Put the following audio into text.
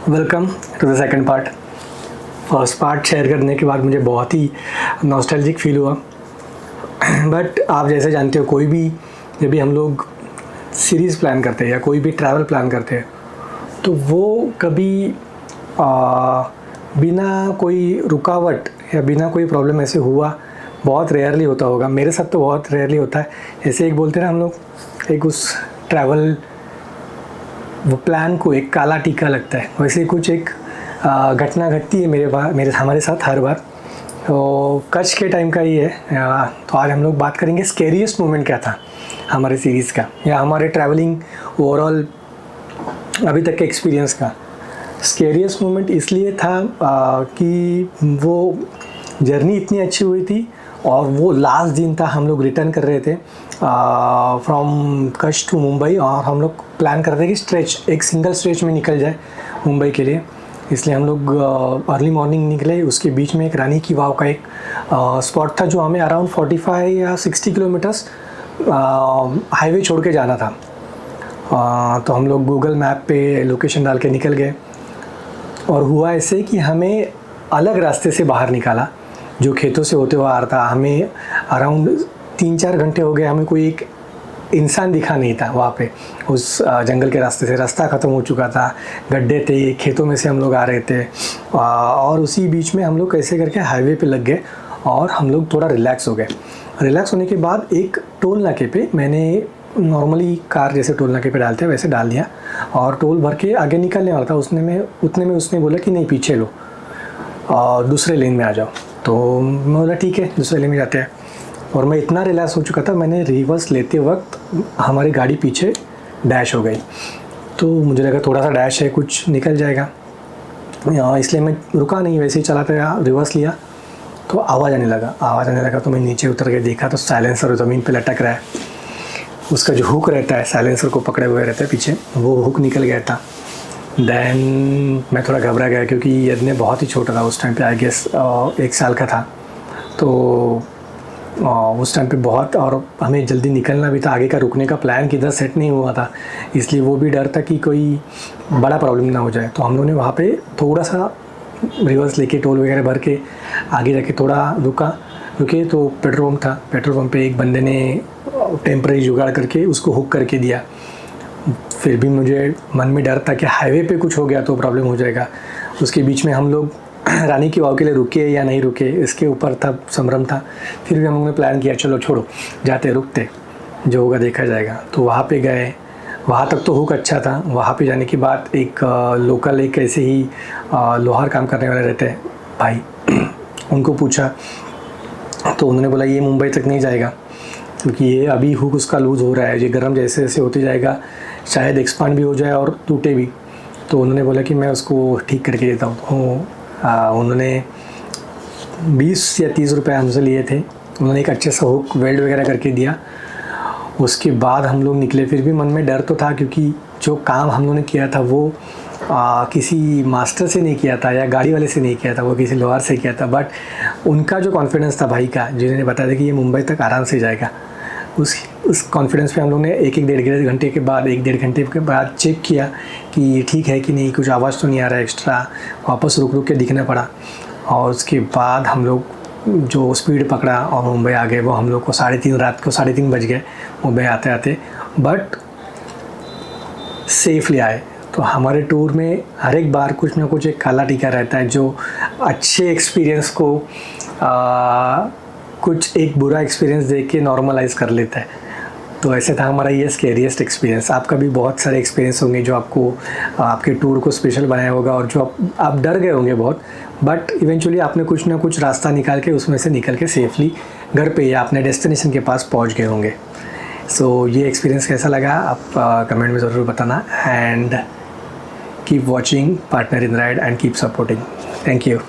Welcome to the second part. First part share करने के बाद मुझे बहुत ही नॉस्टैल्जिक फील हुआ। बट आप जैसे जानते हो, कोई भी जब भी हम लोग सीरीज़ प्लान करते हैं या कोई भी ट्रैवल प्लान करते हैं तो वो कभी बिना कोई रुकावट या बिना कोई प्रॉब्लम ऐसे हुआ बहुत रेयरली होता होगा। मेरे साथ तो बहुत रेयरली होता है। जैसे एक बोलते हैं ना हम लोग, एक उस ट्रैवल वो प्लान को एक काला टीका लगता है, वैसे कुछ एक घटना घटती है हमारे साथ हर बार। तो कच्छ के टाइम का ही है। तो आज हम लोग बात करेंगे स्कैरियस्ट मोमेंट क्या था हमारे सीरीज़ का या हमारे ट्रैवलिंग ओवरऑल अभी तक के एक्सपीरियंस का। स्कैरियस्ट मोमेंट इसलिए था कि वो जर्नी इतनी अच्छी हुई थी और वो लास्ट दिन था, हम लोग रिटर्न कर रहे थे फ्रॉम कच्छ टू मुंबई और हम लोग प्लान कर रहे थे कि एक सिंगल स्ट्रेच में निकल जाए मुंबई के लिए। इसलिए हम लोग अर्ली मॉर्निंग निकले। उसके बीच में एक रानी की वाव का एक स्पॉट था जो हमें अराउंड 45 या 60 किलोमीटर्स हाईवे छोड़ के जाना था। तो हम लोग गूगल मैप पे लोकेशन डाल के निकल गए और हुआ ऐसे कि हमें अलग रास्ते से बाहर निकाला जो खेतों से होते हुआ आ रहा था। हमें अराउंड 3-4 घंटे हो गए, हमें कोई एक इंसान दिखा नहीं था वहाँ पे। उस जंगल के रास्ते से रास्ता ख़त्म हो चुका था, गड्ढे थे, खेतों में से हम लोग आ रहे थे और उसी बीच में हम लोग कैसे करके हाईवे पे लग गए और हम लोग थोड़ा रिलैक्स हो गए। रिलैक्स होने के बाद एक टोल नाके पे मैंने नॉर्मली कार जैसे टोल नाके पे डालते हैं वैसे डाल दिया और टोल भर के आगे निकलने वाला था। उतने में उसने बोला कि नहीं पीछे लो और दूसरे लेन में आ जाओ। तो मैं बोला ठीक है, दूसरे लेन में जाते हैं। और मैं इतना रिलैक्स हो चुका था, मैंने रिवर्स लेते वक्त हमारी गाड़ी पीछे डैश हो गई। तो मुझे लगा थोड़ा सा डैश है, कुछ निकल जाएगा, इसलिए मैं रुका नहीं, वैसे ही चलाते रहा। रिवर्स लिया तो आवाज़ आने लगा तो मैं नीचे उतर के देखा तो साइलेंसर ज़मीन पे लटक रहा है। उसका जो हुक रहता है, साइलेंसर को पकड़े हुए रहता है पीछे, वो हुक निकल गया था। देन मैं थोड़ा घबरा गया क्योंकि यदने बहुत ही छोटा था उस टाइम पे, आई गेस 1 साल का था। तो उस टाइम पे बहुत, और हमें जल्दी निकलना भी था, आगे का रुकने का प्लान किधर सेट नहीं हुआ था, इसलिए वो भी डर था कि कोई बड़ा प्रॉब्लम ना हो जाए। तो हम लोगों ने वहाँ पे थोड़ा सा रिवर्स लेके टोल वगैरह भर के आगे जाके थोड़ा रुके तो पेट्रोल पंप था। पेट्रोल पंप पे एक बंदे ने टेम्परेरी जुगाड़ करके उसको हुक करके दिया। फिर भी मुझे मन में डर था कि हाईवे पे कुछ हो गया तो प्रॉब्लम हो जाएगा। उसके बीच में हम लोग रानी की वाव के लिए रुके या नहीं रुके, इसके ऊपर था संभ्रम था। फिर भी हम लोगों ने प्लान किया चलो छोड़ो, जाते रुकते, जो होगा देखा जाएगा। तो वहाँ पे गए, वहाँ तक तो हुक अच्छा था। वहाँ पे जाने के बाद एक लोकल एक ऐसे ही लोहार काम करने वाले रहते हैं भाई, उनको पूछा तो उन्होंने बोला ये मुंबई तक नहीं जाएगा क्योंकि ये अभी हुक उसका लूज़ हो रहा है, ये गर्म जैसे जैसे होते जाएगा शायद एक्सपांड भी हो जाए और टूटे भी। तो उन्होंने बोला कि मैं उसको ठीक करके देता हूँ। तो उन्होंने 20 या 30 रुपये हमसे लिए थे। उन्होंने एक अच्छे सा हुक वेल्ड वगैरह करके दिया। उसके बाद हम लोग निकले। फिर भी मन में डर तो था क्योंकि जो काम हम लोगों ने किया था वो किसी मास्टर से नहीं किया था या गाड़ी वाले से नहीं किया था, वो किसी लोहार से किया था। बट उनका जो कॉन्फिडेंस था भाई का, जिन्होंने बताया था कि ये मुंबई तक आराम से जाएगा, उस कॉन्फिडेंस पे हम लोग ने एक 1.5 घंटे के बाद 1.5 घंटे के बाद चेक किया कि ठीक है कि नहीं, कुछ आवाज़ तो नहीं आ रहा है एक्स्ट्रा। वापस रुक के दिखना पड़ा और उसके बाद हम लोग जो स्पीड पकड़ा और मुंबई आ गए। वो हम लोग को रात को 3:30 बज गए मुंबई आते आते, बट सेफली आए। तो हमारे टूर में हर एक बार कुछ ना कुछ एक काला टीका रहता है जो अच्छे एक्सपीरियंस को कुछ एक बुरा एक्सपीरियंस देख के नॉर्मलाइज कर लेता है। तो ऐसे था हमारा ये स्कैरियस्ट एक्सपीरियंस। आपका भी बहुत सारे एक्सपीरियंस होंगे जो आपको आपके टूर को स्पेशल बनाया होगा और जो आप डर गए होंगे बहुत, बट इवेंचुअली आपने कुछ ना कुछ रास्ता निकाल के उसमें से निकल के सेफली घर पे या अपने डेस्टिनेशन के पास पहुंच गए होंगे। सो ये एक्सपीरियंस कैसा लगा आप कमेंट में ज़रूर बताना। And keep watching partner in ride and keep supporting. Thank you.